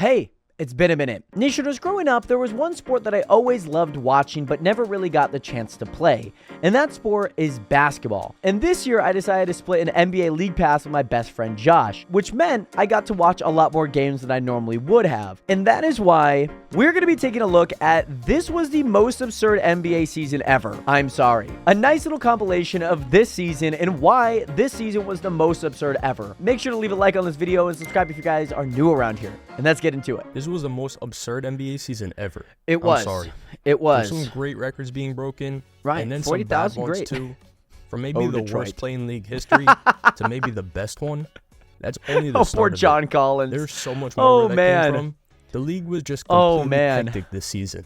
Hey, it's been a minute. Nishino's growing up, there was one sport that I always loved watching but never really got the chance to play, and that sport is basketball. And this year, I decided to split an NBA League Pass with my best friend Josh, which meant I got to watch a lot more games than I normally would have. And that is why we're going to be taking a look at This Was the Most Absurd NBA Season Ever. I'm sorry. A nice little compilation of this season and why this season was the most absurd ever. Make sure to leave a like on this video and subscribe if you guys are new around here. And let's get into it. This was the most absurd NBA season ever. It was. I'm sorry. It was. There's some great records being broken. Right. And then 40,000 some bad ones great. too. From maybe the Detroit. worst play in league history to maybe the best one. That's only the Oh, start poor of John it. Collins. There's so much more where that man. came from. The league was just completely hectic this season.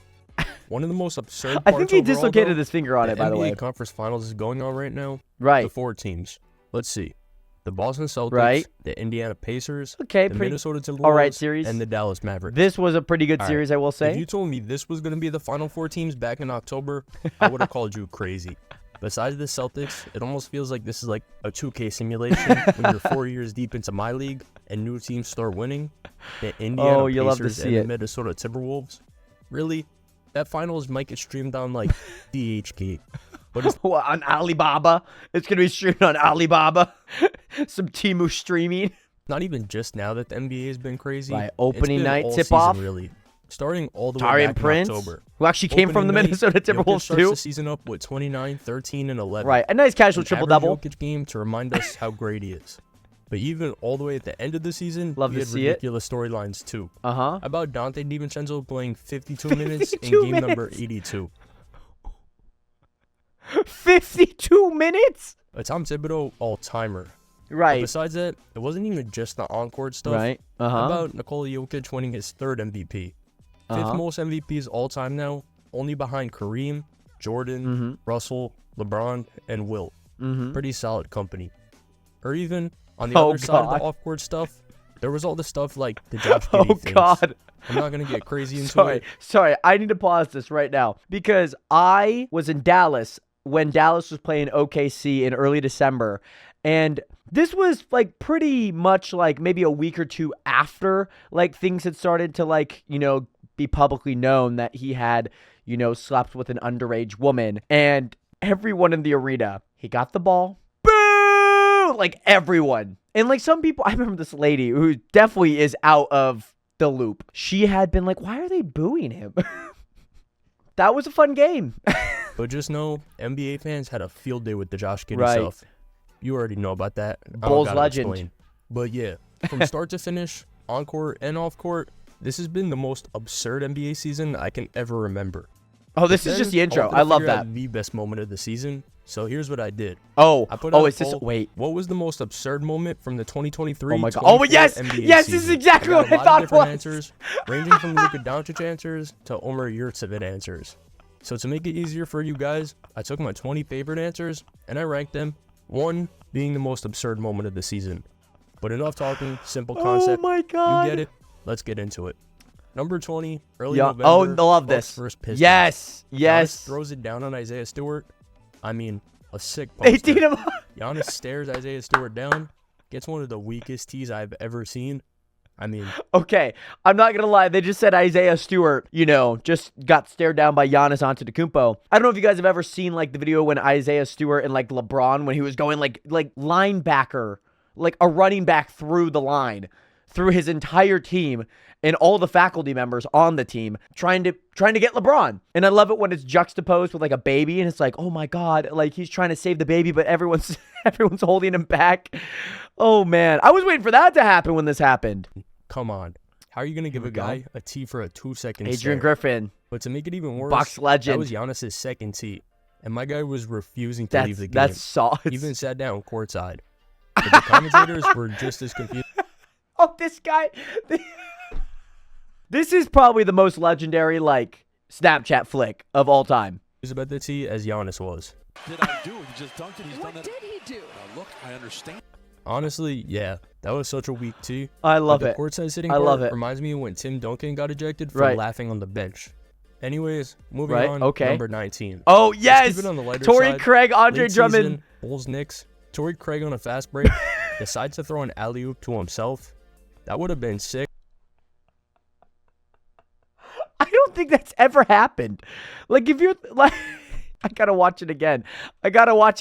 One of the most absurd parts I think he overall, dislocated though, his finger on it, by the way. NBA Conference Finals is going on right now. Right. The 4 teams. Let's see. The Boston Celtics, Right. the Indiana Pacers, Okay, the pretty Minnesota Timberwolves, all right series. and the Dallas Mavericks. This was a pretty good All series, right. I will say. If you told me this was going to be the final 4 teams back in October, I would have called you crazy. Besides the Celtics, it almost feels like this is like a 2K simulation when you're 4 years deep into my league and new teams start winning. The Indiana you'll love to Pacers see and the it. Minnesota Timberwolves. Really? That finals might get streamed on like DHK. But it's What, on Alibaba? It's going to be streamed on Alibaba. Some Temu streaming. not even just now that the NBA has been crazy. Right, It's opening been night all tip-off. season, really. Starting all the way Tarian back Prince, in October. who actually came from the Opening night, Minnesota Jokic Timberwolves starts too. the season up with 29, 13, and 11. Right, a nice casual An triple-double. average Jokic game to remind us how great he is. But even all the way at the end of the season, Love we to had see it. ridiculous storylines too. Uh-huh. How about Dante DiVincenzo playing 52 minutes in 52 game number minutes? 82? 52 minutes? A Tom Thibodeau all-timer. But Right. besides that, it wasn't even just the on-court stuff. Right. How Uh-huh. about Nikola Jokic winning his 3rd MVP? 5th most MVPs all-time now, only behind Kareem, Jordan, Russell, LeBron, and Wilt. Pretty solid company. Or even, on the Oh, other side of God. the off-court stuff, there was all the stuff like the Josh Oh, Giddey things. God. I'm not going to get crazy into it. Sorry, I need to pause this right now because I was in Dallas when Dallas was playing OKC in early December, and this was like pretty much like maybe a week or two after like things had started to like, be publicly known that he had, slept with an underage woman, and everyone in the arena, he got the ball, boo, like everyone. And like some people, I remember this lady who definitely is out of the loop. She had been like, why are they booing him? That was a fun game. But just know, NBA fans had a field day with the Josh Giddey Right. stuff. You already know about that. I don't Bulls gotta legend. explain. But yeah, from start to finish, on court and off court, this has been the most absurd NBA season I can ever remember. Oh, this Then is just the intro. wanted to I love figure that. out the best moment of the season. So here's what I did. Oh, I put out a is this? poll. Wait. What was the most absurd moment from the 2023? Oh my God. Oh, yes! NBA Yes, season? this is exactly got what I a lot thought of different it was. answers, ranging from Luka Doncic answers to Omer Yurtseven answers. So to make it easier for you guys, I took my 20 favorite answers and I ranked them. 1 being the most absurd moment of the season. But enough talking. Simple concept. Oh my God. You get it. Let's get into it. Number 20, early Yeah. November. Oh, I love Bucks this. First Pistons. Yes. Giannis Yes. throws it down on Isaiah Stewart. I mean, a sick 18 poster. of them. Giannis stares Isaiah Stewart down. Gets one of the weakest tees I've ever seen. I mean, Okay, I'm not gonna lie. They just said Isaiah Stewart, just got stared down by Giannis Antetokounmpo. I don't know if you guys have ever seen like the video when Isaiah Stewart and like LeBron when he was going like linebacker, like a running back through the line, through his entire team and all the faculty members on the team trying to get LeBron. And I love it when it's juxtaposed with like a baby and it's like, oh my God, like he's trying to save the baby, but everyone's holding him back. Oh man, I was waiting for that to happen when this happened. come on. How are you going to give a guy a tee for a 2-second Adrian stare? Griffin, But to make it even worse, Bucks legend. that was Giannis' second tee. And my guy was refusing to leave the game. That's sauce. He even sat down courtside. But the commentators were just as confused. Oh, this guy. This is probably the most legendary, like, Snapchat flick of all time. About the tee as Giannis was. Did I do? He just dunked it. He's What done did that. he do? Look, I understand. Honestly, yeah, that was such a weak tee. I love But it. the courtside sitting I part love it. reminds me of when Tim Duncan got ejected for Right. laughing on the bench. Anyways, moving Right, on. okay. Number 19. Oh, Let's yes. keep it on the lighter Torrey side. Craig, Andre Late Drummond. season, Bulls Knicks. Torrey Craig on a fast break decides to throw an alley-oop to himself. That would have been sick. think that's ever happened. Like, if you're like, I gotta watch it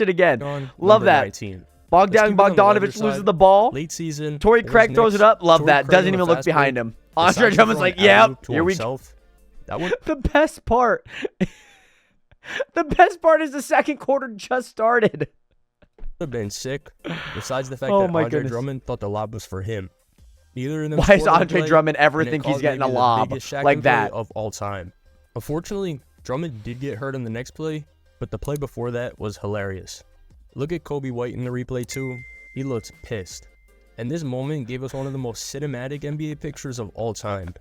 again. On Love number that. 19. Bogdan Let's keep it on the Bogdanovic lighter loses side. the ball. Late season. Torrey it was Craig throws Knicks. it up. Love Torrey that. Craig Doesn't on a even look fast behind break. him. Andre Decides to Drummond's throw like, an yep, alley-oop to here we go. himself. That would The best part. The best part is the second quarter just started. have been sick. Besides the fact Oh that my Andre goodness. Drummond thought the lob was for him. Neither of them Why scored does on the Andre play, Drummond ever and it think he's caused getting a maybe the lob biggest Shaq like and play that? of all time. Unfortunately, Drummond did get hurt in the next play, but the play before that was hilarious. Look at Kobe White in the replay too. He looks pissed. And this moment gave us one of the most cinematic NBA pictures of all time.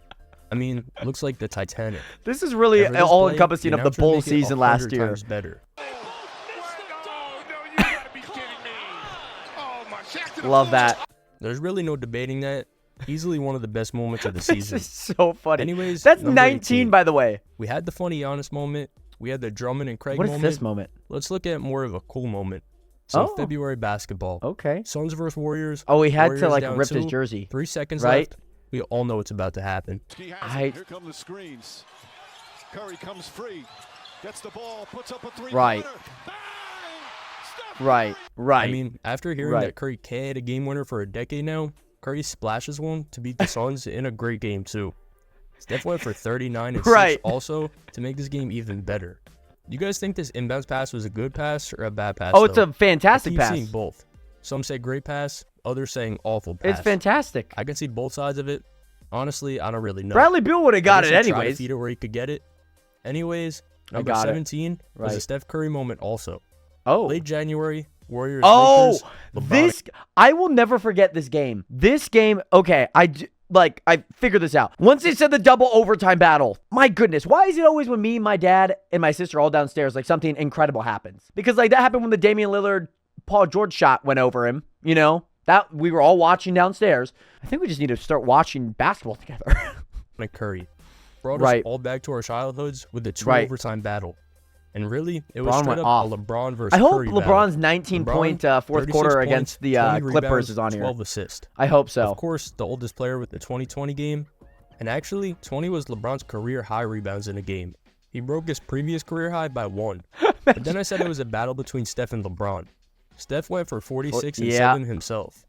I mean, looks like the Titanic. This is really And for this all-encompassing play, of the announcers Bulls make it season last 100 year. times better. Love that. There's really no debating that. Easily one of the best moments of the This season. is so funny. Anyways, That's number 19, 18. by the way. We had the funny Giannis moment. We had the Drummond and Craig What is moment. this moment? Let's look at more of a cool moment. So Oh. February basketball. Okay. Suns versus Warriors. Oh, he had to Warriors like down rip his 2, jersey. 3 seconds right? left. We all know what's about to happen. He has I- it. Here come the screens. Curry comes free. Gets the ball. Puts up a three. Right. Bang! Steph Right. Curry. Right. I mean, after hearing Right. that Curry can't hit a game winner for a decade now, Curry splashes one to beat the Suns in a great game too. Steph went for 39 and 6 Right. also to make this game even better. You guys think this inbounds pass was a good pass or a bad pass? Oh, it's though? a fantastic I keep pass. seeing both. Some say great pass, others saying awful pass. It's fantastic. I can see both sides of it. Honestly, I don't really know. Bradley Beal would have I got guess it he tried to anyways. feed it where he could get it. Anyways, number got it. 17 was a Right. Steph Curry moment also. Oh. Late January, Warriors. Oh, Lakers, LeBron. this I will never forget this game. This game, okay, I figured this out. Once they said the double overtime battle, my goodness, why is it always when me, my dad, and my sister are all downstairs, like something incredible happens? Because like that happened when the Damian Lillard, Paul George shot went over him, you know? That we were all watching downstairs. I think we just need to start watching basketball together. Like Curry. Brought Right. us all back to our childhoods with the 2 Right. overtime battle. And really, it was LeBron straight went up off. a LeBron versus I hope Curry battle. LeBron's 19-point fourth 36 quarter points, against the 20 Clippers rebounds, is on here. 12 assists. I hope so. Of course, the oldest player with the 2020 game. And actually, 20 was LeBron's career high rebounds in a game. He broke his previous career high by 1. But then I said it was a battle between Steph and LeBron. Steph went for 46 and Yeah. 7 himself.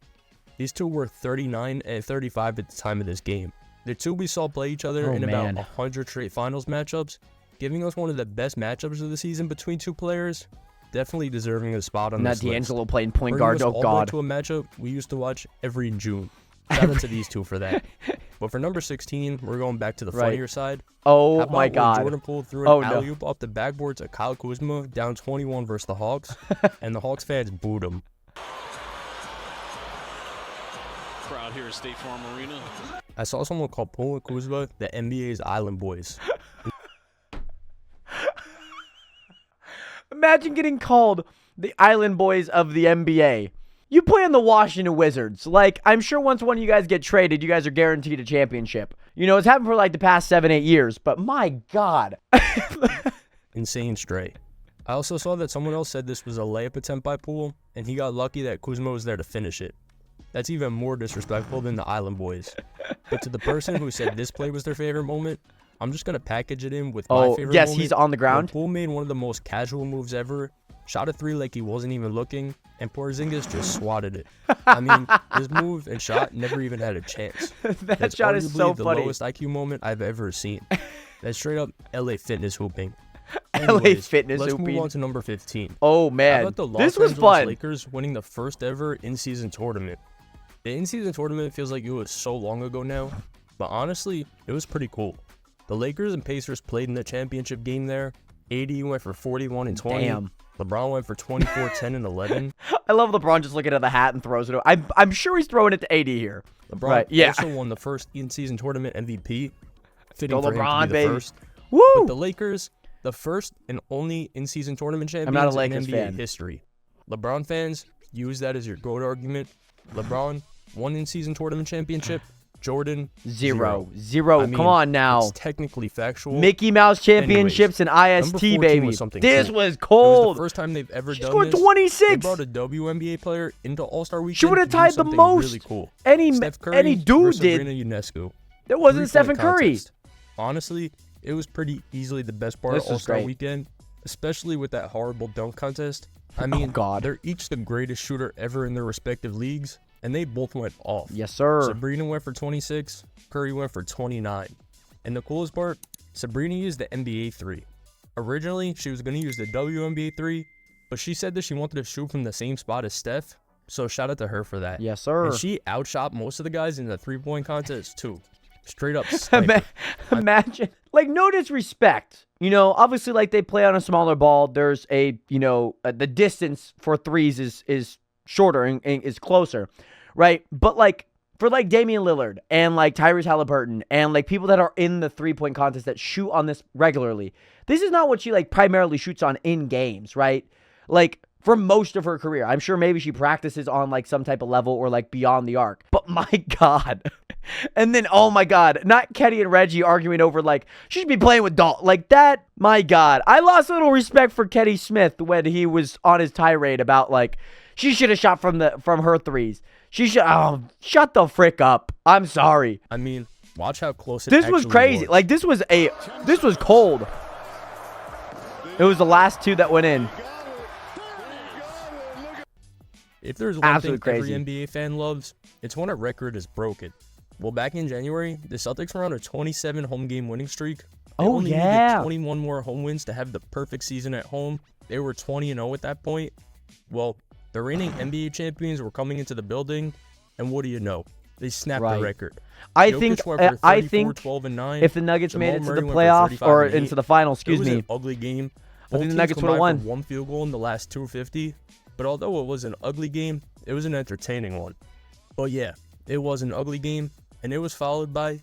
These two were 39 and 35 at the time of this game. The two we saw play each other Oh, in man. about 100 straight finals matchups, giving us one of the best matchups of the season between two players. Definitely deserving a spot on And that this list. D'Angelo playing point Bringing guard. us Oh, all God. back to a matchup we used to watch every June. Shout out to these two for that. But for number 16, we're going back to the Right. funnier side. Oh, How about my when God. Jordan Poole threw an Oh, no. alley-oop off the backboard to Kyle Kuzma down 21 versus the Hawks, and the Hawks fans booed him. Crowd here at State Farm Arena. I saw someone call Poole and Kuzma the NBA's Island Boys. Imagine getting called the Island Boys of the NBA. You play on the Washington Wizards. Like, I'm sure once one of you guys get traded, you guys are guaranteed a championship. You know, it's happened for like the past 7-8 years, but my God. Insane stray. I also saw that someone else said this was a layup attempt by Poole, and he got lucky that Kuzma was there to finish it. That's even more disrespectful than the Island Boys. But to the person who said this play was their favorite moment, I'm just going to package it in with my Oh, favorite yes, moment. he's on the when ground. Poole made one of the most casual moves ever, shot a 3 like he wasn't even looking, and Porzingis just swatted it. I mean, this move and shot never even had a chance. That That's shot is arguably so the funny. lowest IQ moment I've ever seen. That's straight up LA Fitness hooping. LA Anyways, Fitness let's hooping. move on to number 15. Oh, How man. about the Los This was Angeles fun. Lakers winning the first ever in-season tournament? The in-season tournament feels like it was so long ago now, but honestly, it was pretty cool. The Lakers and Pacers played in the championship game there. AD went for 41 and 20. Damn. LeBron went for 24, 10, and 11. I love LeBron just looking at the hat and throws it. I'm sure he's throwing it to AD here. LeBron Right, yeah. also won the first in-season tournament MVP. Fitting Go for him LeBron, to be the baby. first. Woo! But the Lakers, the first and only in-season tournament champions not a Lakers in NBA fan. history. LeBron fans, use that as your GOAT argument. LeBron, 1 in-season tournament championship. Jordan, Zero. I mean, Come on now. It's technically factual. Mickey Mouse championships and IST, number 14 baby. was something This cool. was It was cold. the first time they've ever She done scored this. They 26. brought a WNBA player into All-Star Weekend. She would have to do tied the something most. Really cool. Any Steph Curry any dude versus did. Sabrina Ionescu. That wasn't 3-point Stephen Curry. contest. Honestly, it was pretty easily the best part This of was All-Star great. weekend, especially with that horrible dunk contest. I mean, God. they're each the greatest shooter ever in their respective leagues, and they both went off. Yes, sir. Sabrina went for 26, Curry went for 29. And the coolest part, Sabrina used the NBA 3. Originally, she was going to use the WNBA 3, but she said that she wanted to shoot from the same spot as Steph, so shout out to her for that. Yes, sir. And she outshot most of the guys in the three-point contest, too. Straight up sniper. Imagine, like, no disrespect. You know, obviously, like, they play on a smaller ball. There's a, you know, the distance for threes is shorter and is closer, right? But, like, for, like, Damian Lillard and, like, Tyrese Halliburton and, like, people that are in the three-point contest that shoot on this regularly, this is not what she, like, primarily shoots on in games, right? Like, for most of her career. I'm sure maybe she practices on, like, some type of level or, like, beyond the arc. But, my God. And then, oh, my God, not Kenny and Reggie arguing over, like, she should be playing with Dalton. Like, that, my God. I lost a little respect for Kenny Smith when he was on his tirade about, like, she should have shot from her threes. She should. Oh, shut the frick up. I'm sorry. I mean, watch how close it This was actually crazy. was. Like, this was cold. It was the last two that went in. If there's one Absolutely thing crazy. every NBA fan loves, it's when a record is broken. Well, back in January, the Celtics were on a 27 home game winning streak. They Oh, only yeah. needed 21 more home wins to have the perfect season at home. They were 20-0 at that point. Well, the reigning NBA champions were coming into the building, and what do you know? They snapped Right. the record. I Jokic think went for 34, I think 12 and 9. if the Nuggets made it Jamal to the Murray went for playoffs 35 or and 8. into the final, It excuse was me, an ugly game. I Both think the teams Nuggets would've combined won. for one field goal in the last 250. But although it was an ugly game, it was an entertaining one. But yeah, it was an ugly game, and it was followed by,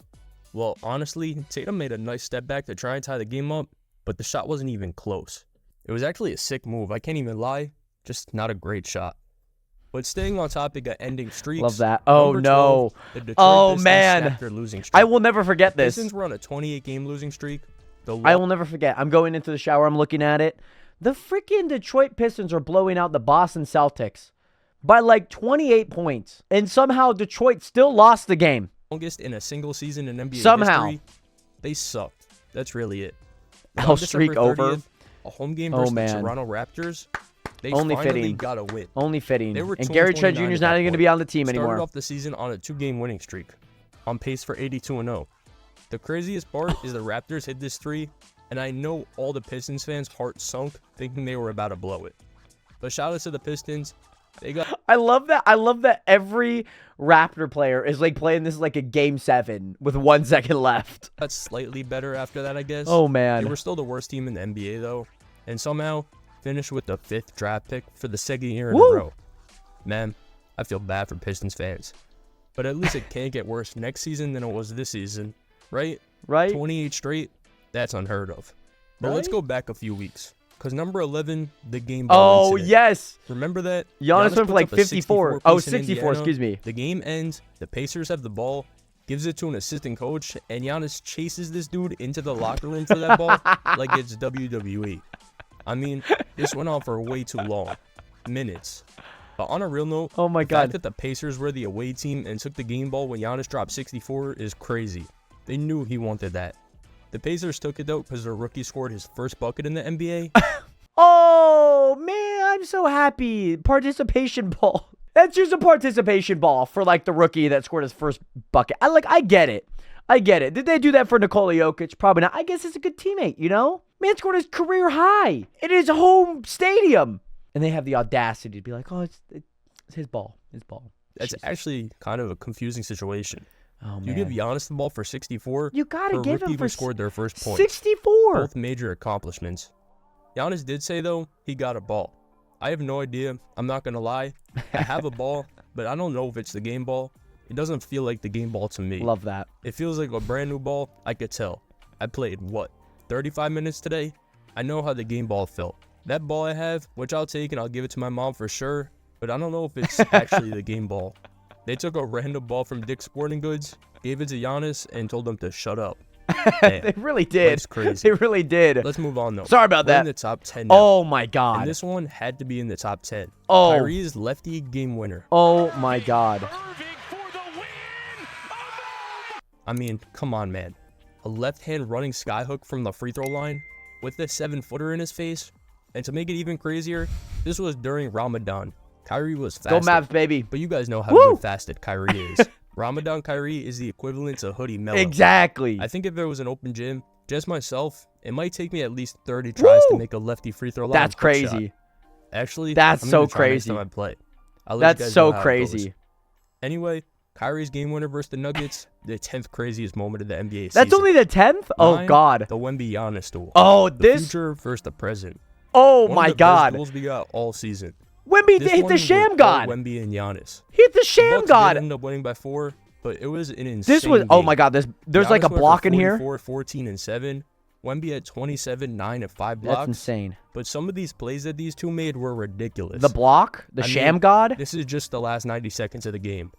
well, honestly, Tatum made a nice step back to try and tie the game up, but the shot wasn't even close. It was actually a sick move, I can't even lie, just not a great shot. But staying on topic of ending streaks. Love that. Oh, number no. 12, the Detroit Oh, Pistons man. snapped their losing streak. I will never forget this. Pistons were on a 28-game losing streak. I will never forget. I'm going into the shower. I'm looking at it. The freaking Detroit Pistons are blowing out the Boston Celtics by like 28 points. And somehow Detroit still lost the game. Longest in a single season in NBA Somehow. history. They sucked. That's really it. And Oh, on December streak over. 30th, a home game Oh, versus the man. Toronto Raptors. They Only finally fitting. got a win. Only fitting. They were And Gary Trent 2-29 Jr. is at not that even going to point. be on the team Started anymore. off the season on a 2-game winning streak, on pace for 82-0. The craziest part is the Raptors hit this three, and I know all the Pistons fans' hearts sunk thinking they were about to blow it. But shout out to the Pistons. They got I love that. I love that every Raptor player is like playing this like a game 7 with 1 second left. slightly better after that, I guess. Oh, They man. were still the worst team in the NBA, though, and somehow finished with the 5th draft pick for the second year in Woo! a row. Man, I feel bad for Pistons fans. But at least it can't get worse next season than it was this season, right? Right? 28 straight, that's unheard of. But let's Right? go back a few weeks. Because number 11, the game ball Oh, incident. yes. Remember that? Giannis went puts for like up a 54. 64 Oh, piece in 64, Indiana. excuse me. The game ends, the Pacers have the ball, gives it to an assistant coach, and Giannis chases this dude into the locker room for that ball like it's WWE. I mean, this went on for way too long. Minutes. But on a real note, Oh, my the fact God. that the Pacers were the away team and took the game ball when Giannis dropped 64 is crazy. They knew he wanted that. The Pacers took it, though, because their rookie scored his first bucket in the NBA. Oh, man, I'm so happy. Participation ball. That's just a participation ball for, like, the rookie that scored his first bucket. I get it. I get it. Did they do that for Nikola Jokic? Probably not. I guess it's a good teammate, you know? Man scored his career high in his home stadium. And they have the audacity to be like, oh, it's his ball. His ball. That's Jesus. actually kind of a confusing situation. Oh, You give man. Giannis the ball for 64. You gotta for a give rookie him who for scored their first point. 64. Both major accomplishments. Giannis did say, though, he got a ball. I have no idea. I'm not going to lie. I have a ball, but I don't know if it's the game ball. It doesn't feel like the game ball to me. Love that. It feels like a brand new ball. I could tell. I played, 35 minutes today? I know how the game ball felt. That ball I have, which I'll take and I'll give it to my mom for sure, but I don't know if it's actually the game ball. They took a random ball from Dick's Sporting Goods, gave it to Giannis, and told him to shut up. Damn, They really did. life's crazy. They really did. Let's move on, though. Sorry about We're that. in the top 10 now. Oh, my God. And this one had to be in the top 10. Oh. Kyrie's lefty game winner. Oh, my God. Irving for the win. I mean, come on, man. a left-hand running skyhook from the free throw line with the 7-footer in his face. And to make it even crazier, this was during Ramadan. Kyrie was fasted. Go Mavs, baby. But you guys know how Woo! good fasted Kyrie is. Ramadan Kyrie is the equivalent to hoodie Melo. Exactly. I think if there was an open gym, just myself, it might take me at least 30 tries to make a lefty free throw line. That's shot. crazy. Actually, That's I'm so gonna try next crazy. time I play. I'll let you That's guys so know how it crazy. goes. Anyway, Kyrie's game winner versus the Nuggets, the 10th craziest moment of the NBA season. That's only the 10th? Oh, 9, God. The Wemby Giannis duel. Oh, The this. future versus the present. Oh, One my of the God. best duels we got all season. Wemby This hit one the was sham all god. Wemby and Giannis. He hit the The sham Bucks god. did end up winning by 4, but it was an insane This was. game. Oh, my God. There's like a Giannis went block for in here. 44, 14, and 7. Wemby had 27, 9, and 5 blocks. That's insane. But some of these plays that these two made were ridiculous. The block? The I sham mean, god? This is just the last 90 seconds of the game.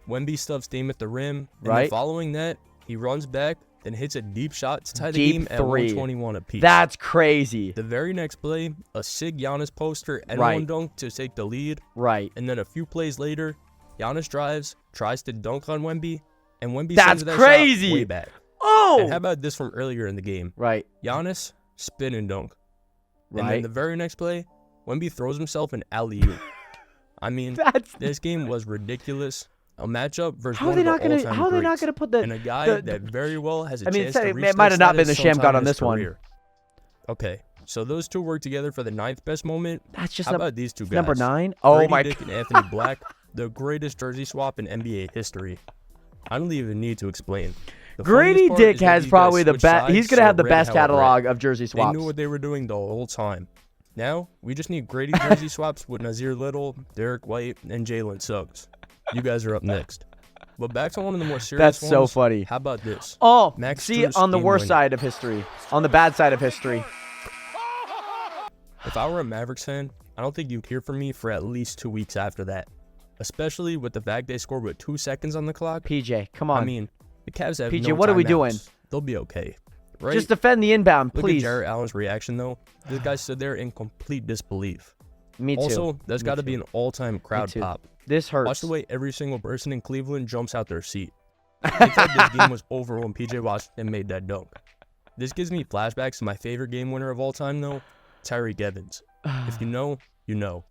Wemby stuffs Dame at the rim, and Right. then following that, he runs back, then hits a deep shot to tie the Deep game at three. 121 apiece. That's crazy. The very next play, a sig Giannis poster and Right. one dunk to take the lead, Right. and then a few plays later, Giannis drives, tries to dunk on Wemby, and Wemby That's sends that crazy. shot way back. Oh! And how about this from earlier in the game? Right. Giannis, spin and dunk. And then Right. the very next play, Wemby throws himself an alley-oop. I mean, That's. this game was ridiculous. A matchup versus How are one they of the not gonna? all-time How are they not greats. gonna put the? And a guy the- that very well has a I mean, chance to it reach might that have not been the status sham sometime god in on his this one. career. Okay, so those two work together for the 9th best moment. That's just How about these two guys? number 9. Oh Gradey my. Dick and Anthony Black, the greatest jersey swap in NBA history. I don't even need to explain. The funniest Grady part Dick is that has these probably guys the switched best. sides He's gonna so have the red best held red. catalog of jersey They swaps. knew what they were doing the whole time. Now, we just need Grady Jersey Swaps with Nazir Little, Derek White, and Jalen Suggs. You guys are up next. But back to one of the more serious That's so ones. funny. How about this? Oh, Max see, Strus on the game worst winner. side of history, on the bad side of history. If I were a Mavericks fan, I don't think you'd hear from me for at least 2 weeks after that. Especially with the fact they scored with 2 seconds on the clock. PJ, come on. I mean, the Cavs have PJ, no what are we timeouts. doing? They'll be okay. Right? Just defend the inbound, Look please. at Jarrett Allen's reaction, though. This guy stood there in complete disbelief. Me too. Also, there's Me got to too. be an all-time crowd too. pop. This hurts. Watch the way every single person in Cleveland jumps out their seat. They thought this game was over when PJ Washington made that dunk. This gives me flashbacks to my favorite game winner of all time, though, Tyreek Evans. If you know, you know.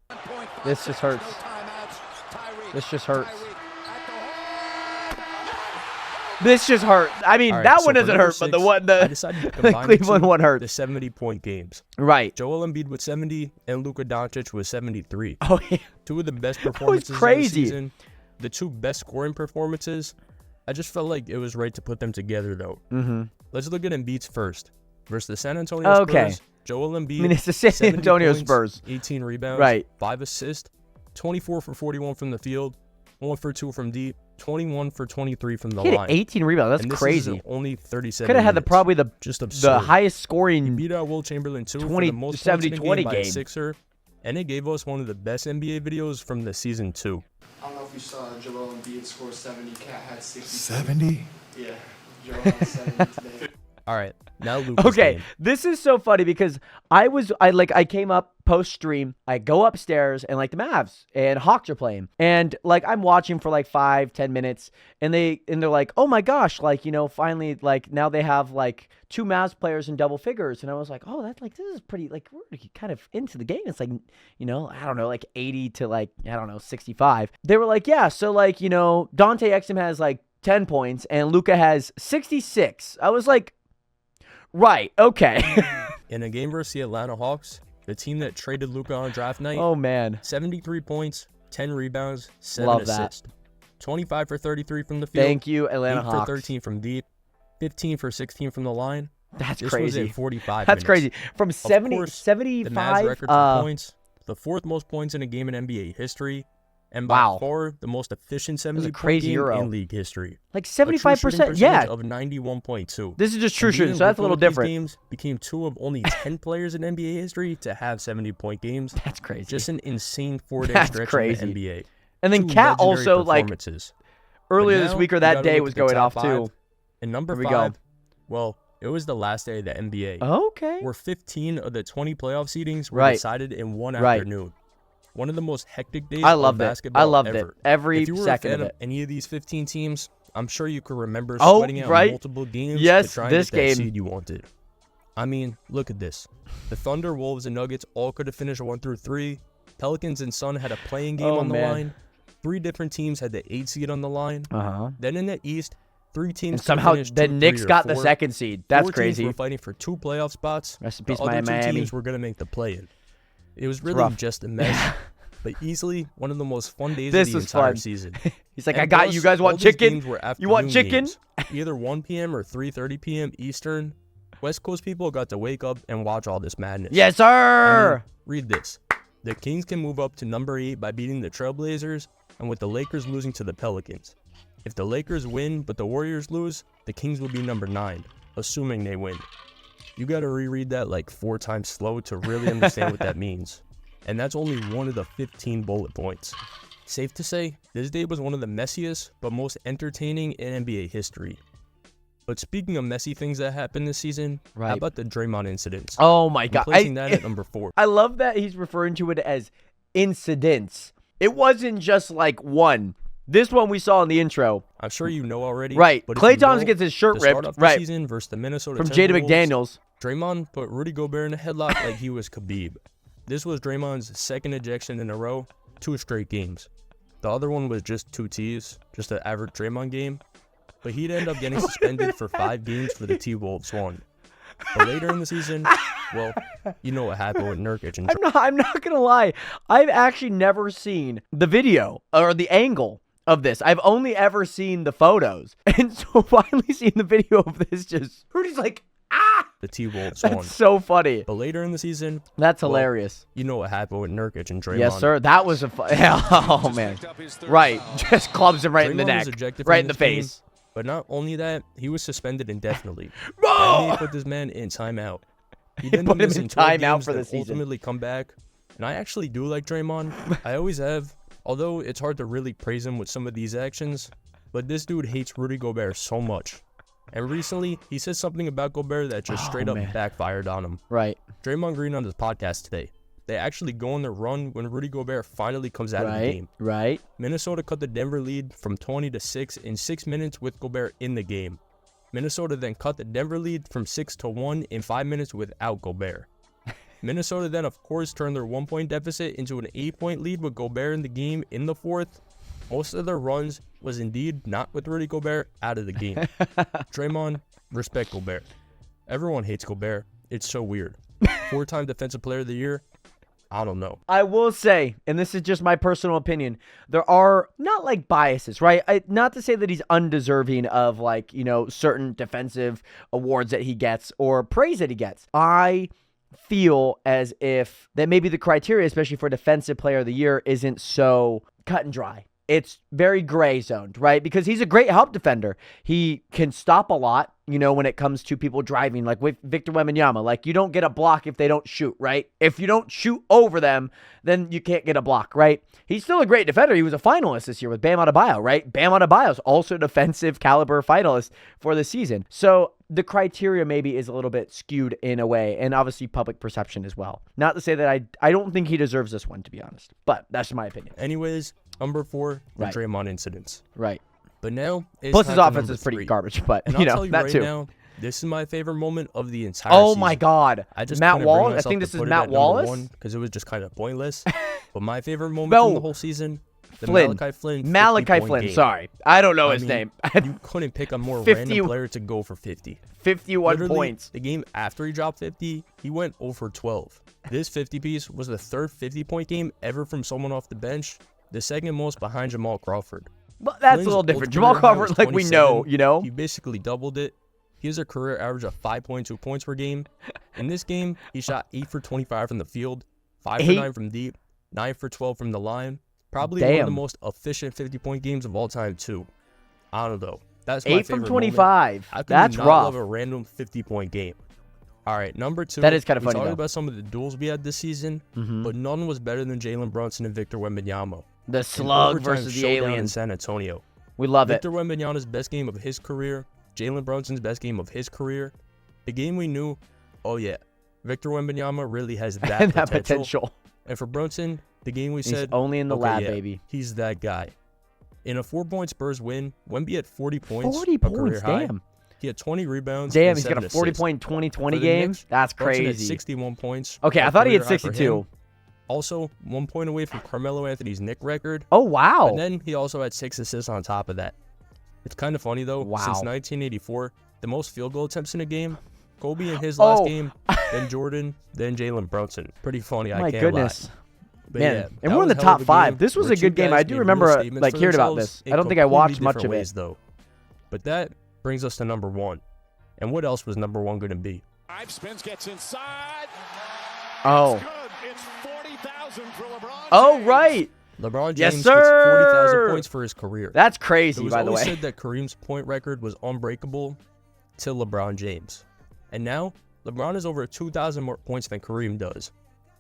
This just hurts. This just hurts. This just hurt. I mean, All right, that so one for doesn't number hurt, but the 6, one, I the decided to the combine the Cleveland two, one the hurt. 70-point games. Right. Joel Embiid with 70 and Luka Doncic with 73. Oh yeah. Two of the best performances of the crazy. season. The two best scoring performances. I just felt like it was right to put them together, though. Mm-hmm. Let's look at Embiid's first. Versus the San Antonio Okay. Spurs, Joel Embiid. I mean, it's the San 70 Antonio points, Spurs. 18 rebounds, Right. 5 assists, 24 for 41 from the field, 1 for 2 from deep, 21 for 23 from the He had line. 18 rebounds. That's And this is crazy. only 37 Could have had the minutes. probably the Just absurd. the highest He scoring. beat out Will Chamberlain too 20 for the most 70, points in a 20 game by a game. Sixer, and it gave us one of the best NBA videos from the season too. I don't know if you saw Joel Embiid score 70. Cat had 60. 70? Yeah, Joel had 70 today. All right, now Luka's Okay, game. this is so funny because I came up post stream, I go upstairs and like the Mavs and Hawks are playing. And like I'm watching for like 5-10 minutes and they're like, "Oh my gosh, like, you know, finally like now they have like 2 Mavs players in double figures." And I was like, "Oh, that's like this is pretty like we're kind of into the game." It's like, you know, I don't know, like 80 to like, I don't know, 65. They were like, "Yeah, so like, you know, Dante Exum has like 10 points and Luka has 66." I was like, right, okay. In a game versus the Atlanta Hawks, the team that traded Luka on draft night, Oh man. 73 points, 10 rebounds, 7 Love that. assists. 25 for 33 from the field. Thank you, Atlanta 8 Hawks. for 13 from deep, 15 for 16 from the line. That's This was crazy. in 45 That's minutes. crazy. From 70, course, 75, The Mavs record for points, the 4th most points in a game in NBA history, and by Wow. far the most efficient 70-point crazy game Euro. in league history. like A true shooting 75%. Yeah. percentage of 91.2. This is just true Embiid shooting, and so that's a Luka little with these different. Games became 2 of only 10 players in NBA history to have 70-point games. That's crazy. Just an insane 4-day That's stretch crazy. in the NBA. And then 2 Cat legendary also like performances. earlier But this now, week or we that gotta day look was at the going top off 5. too. And number Here we 5, go. well, it was the last day of the NBA. Okay. Where 15 of the 20 playoff seedings were Right. decided in one Right. afternoon. One of the most hectic days I of loved it. basketball I loved ever. it. Every If you were second a of fan it. any of these 15 teams, I'm sure you could remember Oh, sweating out right. multiple games Yes, to try and this get that game. seed you wanted. I mean, look at this. The Thunder, Wolves, and Nuggets all could have finished 1-3. Pelicans and Sun had a playing game Oh, on the man. line. 3 different teams had the 8 seed on the line. Uh-huh. Then in the East, 3 teams And could somehow finish the 2, Knicks 3, or got the 4. second seed. That's 4 crazy. teams were fighting for 2 playoff spots. Rest in The peace, other 2 Miami. teams were going to make the play-in. It was really rough. just a mess, but easily one of the most fun days This of the was entire fun. season. He's like, And I got plus, you guys all want these chicken? games were You want afternoon chicken? games, either 1 p.m. or 3:30 p.m. Eastern. West Coast people got to wake up and watch all this madness. Yes, I sir. mean, read this. The Kings can move up to number 8 by beating the Trailblazers, and with the Lakers losing to the Pelicans. If the Lakers win but the Warriors lose, the Kings will be number 9, assuming they win. You gotta reread that like 4 times slow to really understand what that means. And that's only one of the 15 bullet points. Safe to say, this day was one of the messiest but most entertaining in NBA history. But speaking of messy things that happened this season, how Right. about the Draymond incidents? Oh my I'm God. placing that at number 4. I love that he's referring to it as incidents. It wasn't just like one. This one we saw in the intro. I'm sure you know already. Right. But if Klay you Thompson don't, gets his shirt the start ripped. of the Right. season versus the Minnesota From Jada Timberwolves, McDaniels. Draymond put Rudy Gobert in a headlock like he was Khabib. This was Draymond's second ejection in a row, 2 straight games. The other one was just 2 Ts, just an average Draymond game. But he'd end up getting suspended for 5 games for the T-Wolves one. But later in the season, well, you know what happened with Nurkic and I'm not gonna lie. I've actually never seen the video or the angle of this. I've only ever seen the photos. And so finally seeing the video of this, just Rudy's like, ah! the T-Wolves That's one. so funny. But later in the season, That's well, hilarious. you know what happened with Nurkic and Draymond. Yes, sir. That was a oh man. Right. Just clubs him right in the Draymond neck. was ejected Right from in the this game. face. But not only that, he was suspended indefinitely. Oh! And they put this man in timeout. He didn't put him miss in 12 timeout games, for the then season. ultimately come back. And I actually do like Draymond. I always have. Although it's hard to really praise him with some of these actions. But this dude hates Rudy Gobert so much. And recently, he said something about Gobert that just straight up man. backfired on him. Right. Draymond Green on his podcast today. They actually go on the run when Rudy Gobert finally comes out of the Right. game. Right. Minnesota cut the Denver lead from 20-6 in 6 minutes with Gobert in the game. Minnesota then cut the Denver lead from 6-1 in 5 minutes without Gobert. Minnesota then, of course, turned their 1-point deficit into an 8-point lead with Gobert in the game in the 4th. Most of their runs was indeed not with Rudy Gobert out of the game. Draymond, respect Gobert. Everyone hates Gobert. It's so weird. 4-time Defensive Player of the Year. I don't know. I will say, and this is just my personal opinion, there are not like biases, right? Not to say that he's undeserving of like, certain defensive awards that he gets or praise that he gets. I feel as if that maybe the criteria, especially for Defensive Player of the Year, isn't so cut and dry. It's very gray zoned, right? Because he's a great help defender. He can stop a lot, when it comes to people driving, like with Victor Wembanyama. Like, you don't get a block if they don't shoot, right? If you don't shoot over them, then you can't get a block, right? He's still a great defender. He was a finalist this year with Bam Adebayo, right? Bam Adebayo's also a defensive caliber finalist for the season. So the criteria maybe is a little bit skewed in a way, and obviously public perception as well. Not to say that I don't think he deserves this one, to be honest, but that's my opinion. Anyways, number 4, the Right. Draymond incidents. Right. But now, it's Plus time his for offense number is pretty 3. garbage, but And I'll tell you that right too. now, this is my favorite moment of the entire Oh season. my God. I just Matt couldn't bring Wallace? I myself think to this is put it Matt at number Wallace? 1 because it was just kind of pointless. But my favorite moment No. from the whole season, the Flynn. Malachi Flynn. Malachi 50-point Flynn, game. sorry. I don't know I his mean, name. You couldn't pick a more 50 random player to go for 50. 51 Literally, points. The game after he dropped 50, he went 0 for 12. This 50 piece was the third 50-point game ever from someone off the bench, the second most behind Jamal Crawford. But that's Flynn's a little different. old Jamal career high was Crawford, like we know, 27. He basically doubled it. He has a career average of 5.2 points per game. In this game, he shot 8 for 25 from the field, 5 for 9 from deep, 9 for 12 from the line. Probably one of the Damn. most efficient 50-point games of all time, too. I don't know. That's my 8 favorite from moment. 25. How could That's you not rough. love a random 50-point game? All right, number 2. That is kinda we funny, talked though. about some of the duels we had this season, but none was better than Jalen Brunson and Victor Wembanyama. The An slug overtime versus the showdown in aliens. San Antonio. We love it. Victor Wembanyama's best game of his career, Jalen Brunson's best game of his career. The game we knew, oh yeah, Victor Wembanyama really has that And potential. that potential. And for Brunson, the game we He's said, only in the okay, lab, yeah, baby. he's that guy. In a 4-point Spurs win, Wemby had 40 points, 40 a career points, high. damn. He had 20 rebounds. Damn, and he's 7 got a 40 assists. point 2020 For the game. Knicks, That's Brunson had crazy. 61 points. Okay, a I thought he had career high for 62. him. Also, 1 point away from Carmelo Anthony's Knick record. Oh, wow. And then he also had 6 assists on top of that. It's kind of funny, though. Wow. Since 1984, the most field goal attempts in a game, Kobe in his last Oh. game, then Jordan, then Jalen Brunson. Pretty funny, I My can't goodness. lie. But Man, yeah, and that we're in was the a hell top of a 5. game This was where a good two game. guys I do made remember, real statements for hearing about themselves this. in I don't think I completely watched much different of it. ways, though. But that brings us to number 1. And what else was number 1 going to be? 5 spins, gets inside. Oh. It's good. It's 40,000 for LeBron Oh, James. right. LeBron Yes, James sir. gets 40,000 points for his career. That's It crazy, was by the always way. said that Kareem's point record was unbreakable till LeBron James. And now, LeBron has over 2,000 more points than Kareem does.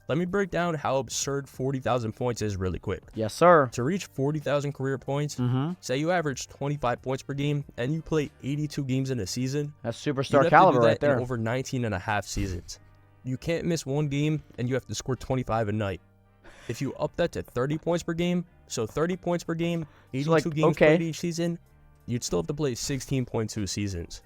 Let me break down how absurd 40,000 points is really quick. Yes, sir. To reach 40,000 career points, say you average 25 points per game and you play 82 games in a season, That's you'd superstar have caliber to do that right there. in over 19 and a half seasons. You can't miss one game and you have to score 25 a night. If you up that to 30 points per game, so 30 points per game, 82 like, games okay. played each season, you'd still have to play 16.2 seasons.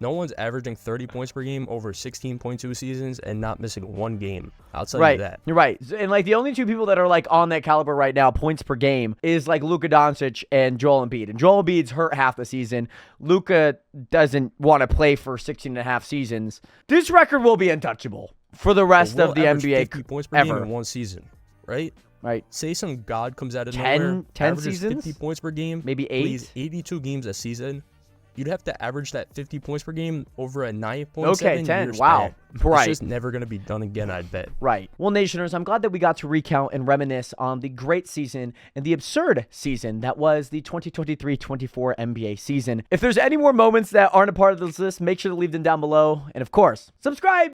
No one's averaging 30 points per game over 16.2 seasons and not missing one game. I'll tell Right, you that. you're right. And like the only two people that are like on that caliber right now, points per game, is like Luka Doncic and Joel Embiid. And Joel Embiid's hurt half the season. Luka doesn't want to play for 16 and a half seasons. This record will be untouchable for the rest But of the we'll average NBA 50 points per game ever. in one season, right? Right? Say some god comes out of 10 nowhere, 10 averages seasons? 50 points per game, Maybe 8? plays 82 games a season. You'd have to average that 50 points per game over a 9.7 Okay, 10. year Wow. span. Right. It's just never going to be done again, I bet. Right. Well, Nationers, I'm glad that we got to recount and reminisce on the great season and the absurd season that was the 2023-24 NBA season. If there's any more moments that aren't a part of this list, make sure to leave them down below. And of course, subscribe!